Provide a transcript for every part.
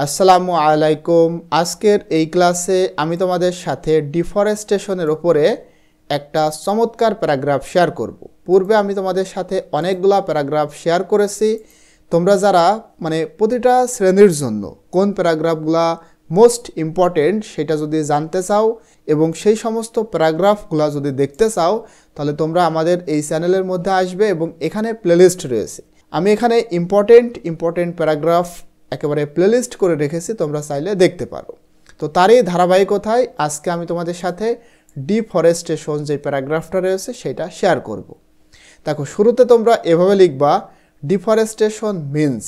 আসসালামু আলাইকুম। আজকের এই ক্লাসে আমি তোমাদের সাথে ডিফরেস্টেশনের উপরে একটা চমৎকার প্যারাগ্রাফ শেয়ার করব। পূর্বে আমি তোমাদের সাথে অনেকগুলা প্যারাগ্রাফ শেয়ার করেছি। তোমরা যারা প্রতিটা শ্রেণীর জন্য কোন প্যারাগ্রাফগুলা মোস্ট ইম্পর্টেন্ট সেটা যদি জানতে চাও এবং সেই সমস্ত প্যারাগ্রাফগুলো যদি দেখতে চাও, তাহলে তোমরা আমাদের এই চ্যানেলের মধ্যে আসবে এবং এখানে প্লেলিস্ট রয়েছে। আমি এখানে ইম্পর্টেন্ট প্যারাগ্রাফ একেবারে প্লেলিস্ট করে রেখেছি, তোমরা চাইলে দেখতে পারো। তো তারই ধারাবাহিকতায় আজকে আমি তোমাদের সাথে ডিফরেস্টেশন যে প্যারাগ্রাফটা রয়েছে সেটা শেয়ার করব। দেখো, শুরুতে তোমরা এভাবে লিখবা, ডিফরেস্টেশন মিন্স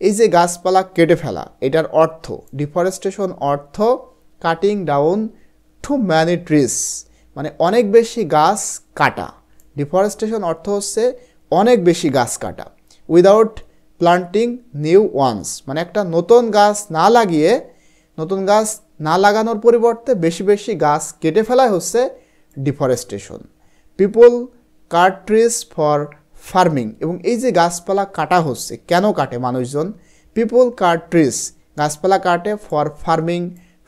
এই যে গাছপালা কেটে ফেলা, এটার অর্থ ডিফরেস্টেশন অর্থ cutting down too many trees, অনেক বেশি গাছ কাটা। ডিফরেস্টেশন অর্থ হচ্ছে অনেক বেশি গাছ কাটা। উইদাউট প্লান্টিং নিউ ওয়ান্স, একটা নতুন গাছ না লাগানোর পরিবর্তে বেশি বেশি গাছ কেটে ফেলাই হচ্ছে deforestation. People cut trees for farming, এবং এই যে গাছপালা কাটা হচ্ছে, কেন কাটে মানুষজন? পিপল কাট ট্রিজ, গাছপালা কাটে ফর ফার্মিং,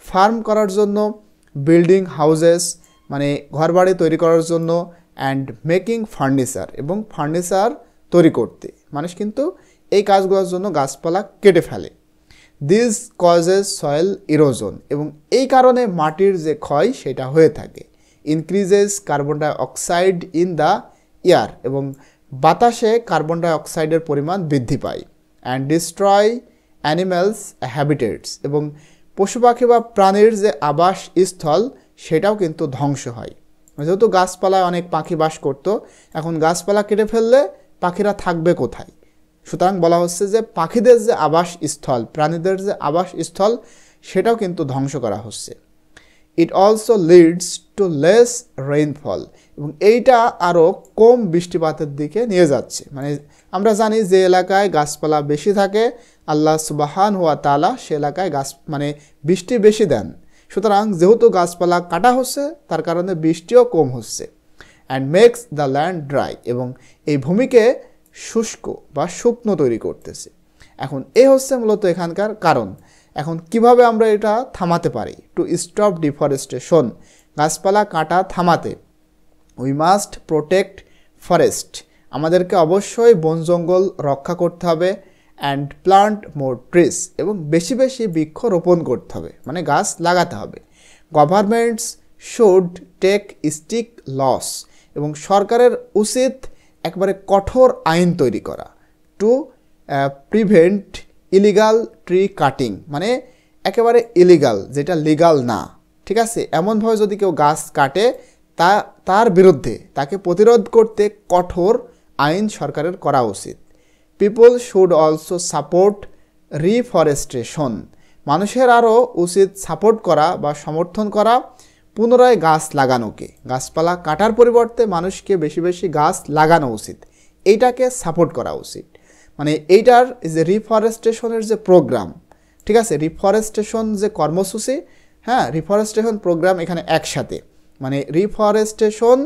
ফার্ম করার জন্য, বিল্ডিং হাউজেস ঘরবাড়ি তৈরি করার জন্য, অ্যান্ড মেকিং ফার্নিচার, এবং ফার্নিচার তৈরি করতে মানুষ কিন্তু এই কাজগুলোর জন্য গাছপালা কেটে ফেলে। দিস কজেস সয়েল ইরোজন, এবং এই কারণে মাটির যে ক্ষয় সেটা হয়ে থাকে। Increases carbon die oxide in the air, এবং বাতাসে কার্বন ডাই অক্সাইডের পরিমাণ বৃদ্ধি পায়। অ্যান্ড ডিস্ট্রয় অ্যানিম্যালস হ্যাবিটেটস, এবং পশু পাখি বা প্রাণীর যে আবাসস্থল সেটাও কিন্তু ধ্বংস হয়। যেহেতু গাছপালায় অনেক পাখি বাস করতো, এখন গাছপালা কেটে ফেললে পাখিরা থাকবে কোথায়? সুতরাং বলা হচ্ছে যে পাখিদের যে আবাসস্থল, প্রাণীদের যে আবাসস্থল সেটাও কিন্তু ধ্বংস করা হচ্ছে। It also leads to less rainfall, এবং এইটা আরও কম বৃষ্টিপাতের দিকে নিয়ে যাচ্ছে। আমরা জানি যে এলাকায় গাছপালা বেশি থাকে, আল্লাহ সুবহানাহু ওয়া তাআলা সে এলাকায় বৃষ্টি বেশি দেন। সুতরাং যেহেতু গাছপালা কাটা হচ্ছে তার কারণে বৃষ্টিও কম হচ্ছে। And makes the land dry, এবং এই ভূমিকে শুষ্ক বা শুকনো তৈরি করতেছে। এখন এই হচ্ছে মূলত এখানকার কারণ। এখন কিভাবে আমরা এটা থামাতে পারি? টু স্টপ ডিফরেস্টেশন, গাছপালা কাটা থামাতে, উই মাস্ট প্রোটেক্ট ফরেস্ট, আমাদেরকে অবশ্যই বন জঙ্গল রক্ষা করতে হবে। অ্যান্ড প্লান্ট মোর ট্রিজ, এবং বেশি বেশি বৃক্ষ রোপণ করতে হবে, গাছ লাগাতে হবে। Governments should take strict laws, এবং সরকারের উচিত একবারে কঠোর আইন তৈরি করা। To prevent illegal tree cutting, একেবারে ইলিগাল, যেটা লিগাল না, ঠিক আছে, এমনভাবে যদি কেউ গাছ কাটে তার বিরুদ্ধে তাকে প্রতিরোধ করতে কঠোর আইন সরকারের করা উচিত। People should also support reforestation, মানুষের আরও উচিত সাপোর্ট করা বা সমর্থন করা পুনরায় গাছ লাগানোকে। গাছপালা কাটার পরিবর্তে মানুষকে বেশি বেশি গাছ লাগানো উচিত, এইটাকে সাপোর্ট করা উচিত। এইটার যে রিফরেস্টেশনের যে প্রোগ্রাম, ঠিক আছে, রিফরেস্টেশন যে কর্মসূচি, রিফরেস্টেশন প্রোগ্রাম এখানে একসাথে, রিফরেস্টেশন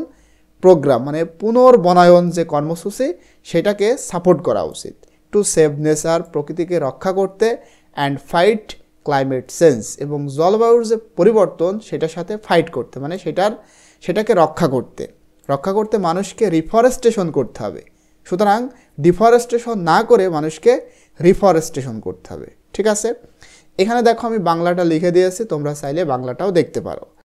প্রোগ্রাম পুনর্বনায়ন যে কর্মসূচি সেটাকে সাপোর্ট করা উচিত। টু সেভ নেচার, প্রকৃতিকে রক্ষা করতে। অ্যান্ড ফাইট ক্লাইমেট চেঞ্জ, এবং জলবায়ুর যে পরিবর্তন সেটার সাথে ফাইট করতে, সেটাকে রক্ষা করতে মানুষকে রিফরেস্টেশন করতে হবে। সুতরাং ডিফরেস্টেশন না করে মানুষকে রিফরেস্টেশন করতে হবে, ঠিক আছে। এখানে দেখো আমি বাংলাটা লিখে দিয়েছি, তোমরা চাইলে বাংলাটাও দেখতে পারো।